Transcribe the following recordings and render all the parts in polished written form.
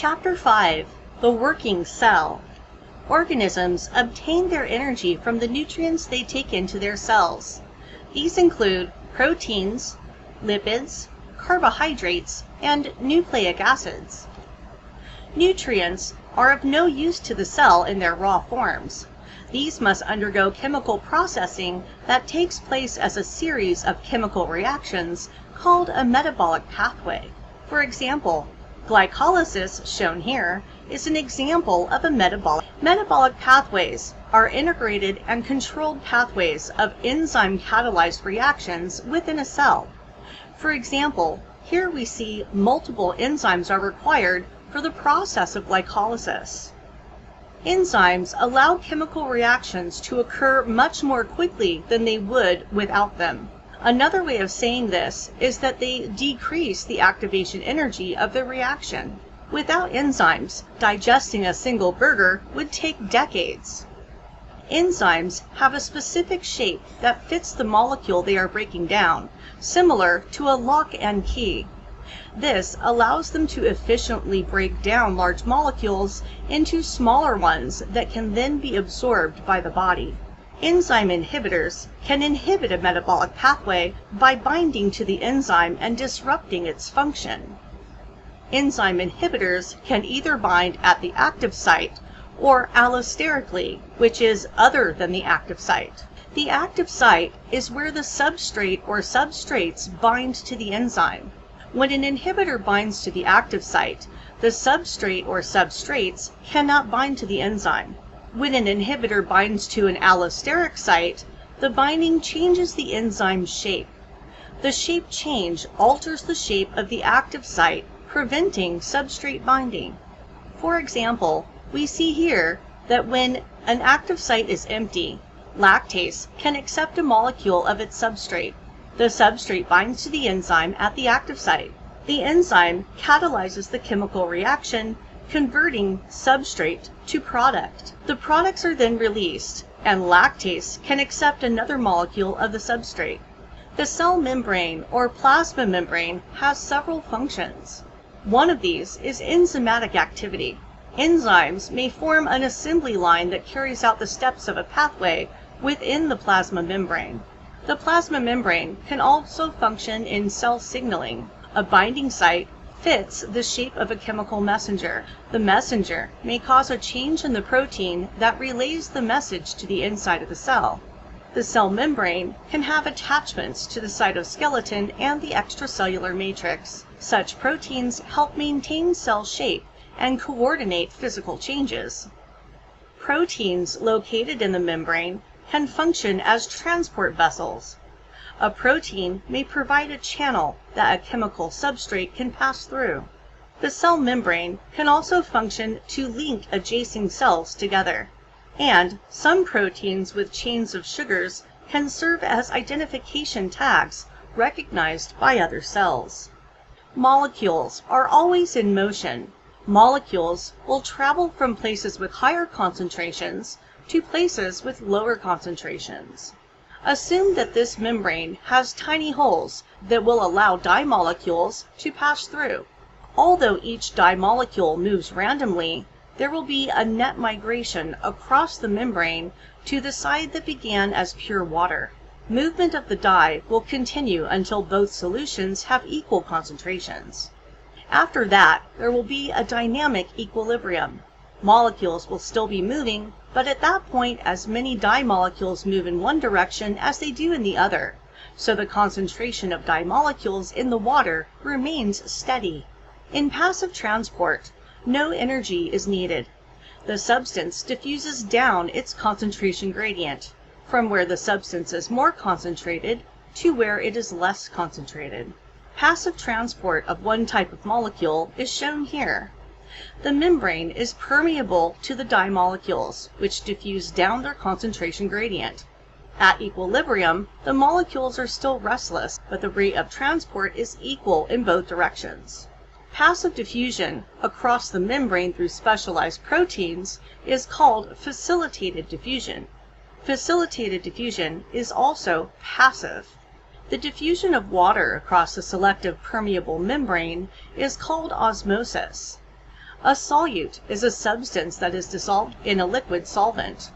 Chapter 5. The Working Cell. Organisms obtain their energy from the nutrients they take into their cells. These include proteins, lipids, carbohydrates, and nucleic acids. Nutrients are of no use to the cell in their raw forms. These must undergo chemical processing that takes place as a series of chemical reactions called a metabolic pathway. For example, glycolysis, shown here, is an example of a metabolic. Metabolic pathways are integrated and controlled pathways of enzyme-catalyzed reactions within a cell. For example, here we see multiple enzymes are required for the process of glycolysis. Enzymes allow chemical reactions to occur much more quickly than they would without them. Another way of saying this is that they decrease the activation energy of the reaction. Without enzymes, digesting a single burger would take decades. Enzymes have a specific shape that fits the molecule they are breaking down, similar to a lock and key. This allows them to efficiently break down large molecules into smaller ones that can then be absorbed by the body. Enzyme inhibitors can inhibit a metabolic pathway by binding to the enzyme and disrupting its function. Enzyme inhibitors can either bind at the active site or allosterically, which is other than the active site. The active site is where the substrate or substrates bind to the enzyme. When an inhibitor binds to the active site, the substrate or substrates cannot bind to the enzyme. When an inhibitor binds to an allosteric site, the binding changes the enzyme's shape. The shape change alters the shape of the active site, preventing substrate binding. For example, we see here that when an active site is empty, lactase can accept a molecule of its substrate. The substrate binds to the enzyme at the active site. The enzyme catalyzes the chemical reaction, converting substrate to product. The products are then released, and lactase can accept another molecule of the substrate. The cell membrane or plasma membrane has several functions. One of these is enzymatic activity. Enzymes may form an assembly line that carries out the steps of a pathway within the plasma membrane. The plasma membrane can also function in cell signaling. A binding site fits the shape of a chemical messenger. The messenger may cause a change in the protein that relays the message to the inside of the cell. The cell membrane can have attachments to the cytoskeleton and the extracellular matrix. Such proteins help maintain cell shape and coordinate physical changes. Proteins located in the membrane can function as transport vessels. A protein may provide a channel that a chemical substrate can pass through. The cell membrane can also function to link adjacent cells together, and some proteins with chains of sugars can serve as identification tags recognized by other cells. Molecules are always in motion. Molecules will travel from places with higher concentrations to places with lower concentrations. Assume that this membrane has tiny holes that will allow dye molecules to pass through. Although each dye molecule moves randomly, there will be a net migration across the membrane to the side that began as pure water. Movement of the dye will continue until both solutions have equal concentrations. After that, there will be a dynamic equilibrium. Molecules will still be moving, but at that point as many dye molecules move in one direction as they do in the other, so the concentration of dye molecules in the water remains steady. In passive transport, no energy is needed. The substance diffuses down its concentration gradient, from where the substance is more concentrated to where it is less concentrated. Passive transport of one type of molecule is shown here. The membrane is permeable to the dye molecules, which diffuse down their concentration gradient. At equilibrium, the molecules are still restless, but the rate of transport is equal in both directions. Passive diffusion across the membrane through specialized proteins is called facilitated diffusion. Facilitated diffusion is also passive. The diffusion of water across the selective permeable membrane is called osmosis. A solute is a substance that is dissolved in a liquid solvent.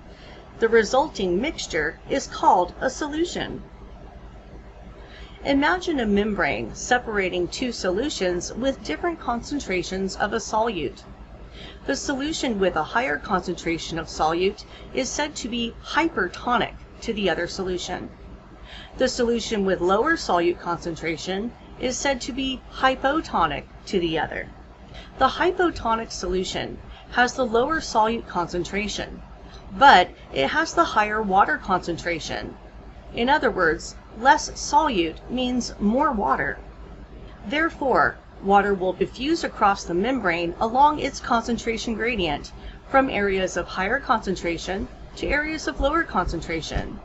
The resulting mixture is called a solution. Imagine a membrane separating two solutions with different concentrations of a solute. The solution with a higher concentration of solute is said to be hypertonic to the other solution. The solution with lower solute concentration is said to be hypotonic to the other. The hypotonic solution has the lower solute concentration, but it has the higher water concentration. In other words, less solute means more water. Therefore, water will diffuse across the membrane along its concentration gradient from areas of higher concentration to areas of lower concentration.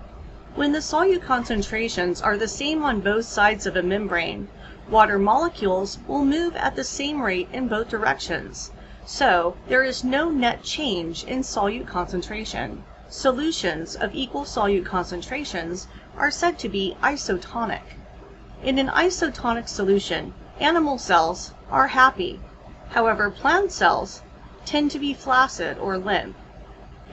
When the solute concentrations are the same on both sides of a membrane, water molecules will move at the same rate in both directions, so there is no net change in solute concentration. Solutions of equal solute concentrations are said to be isotonic. In an isotonic solution, animal cells are happy. However, plant cells tend to be flaccid or limp.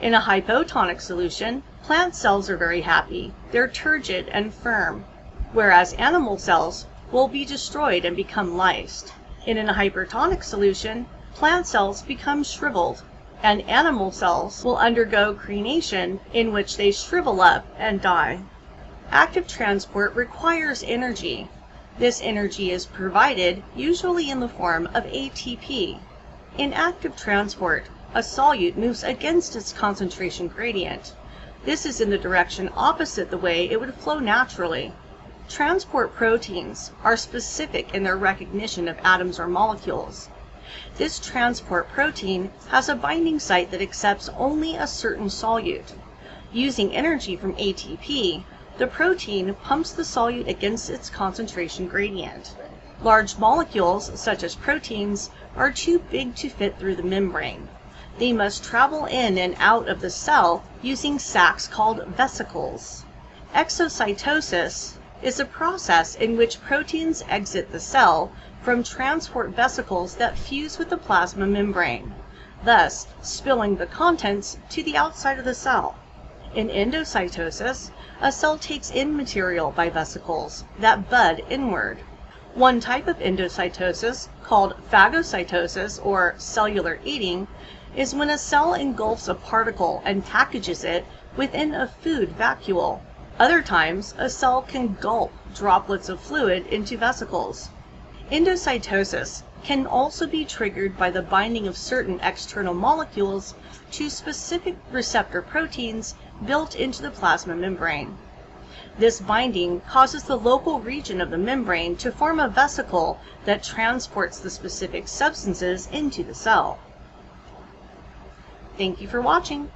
In a hypotonic solution, plant cells are very happy. They're turgid and firm, whereas animal cells will be destroyed and become lysed. In a hypertonic solution, plant cells become shriveled, and animal cells will undergo crenation, in which they shrivel up and die. Active transport requires energy. This energy is provided usually in the form of ATP. In active transport, a solute moves against its concentration gradient. This is in the direction opposite the way it would flow naturally. Transport proteins are specific in their recognition of atoms or molecules. This transport protein has a binding site that accepts only a certain solute. Using energy from ATP, the protein pumps the solute against its concentration gradient. Large molecules, such as proteins, are too big to fit through the membrane. They must travel in and out of the cell using sacs called vesicles. Exocytosis is a process in which proteins exit the cell from transport vesicles that fuse with the plasma membrane, thus spilling the contents to the outside of the cell. In endocytosis, a cell takes in material by vesicles that bud inward. One type of endocytosis, called phagocytosis or cellular eating, is when a cell engulfs a particle and packages it within a food vacuole. Other times, a cell can gulp droplets of fluid into vesicles. Endocytosis can also be triggered by the binding of certain external molecules to specific receptor proteins built into the plasma membrane. This binding causes the local region of the membrane to form a vesicle that transports the specific substances into the cell. Thank you for watching.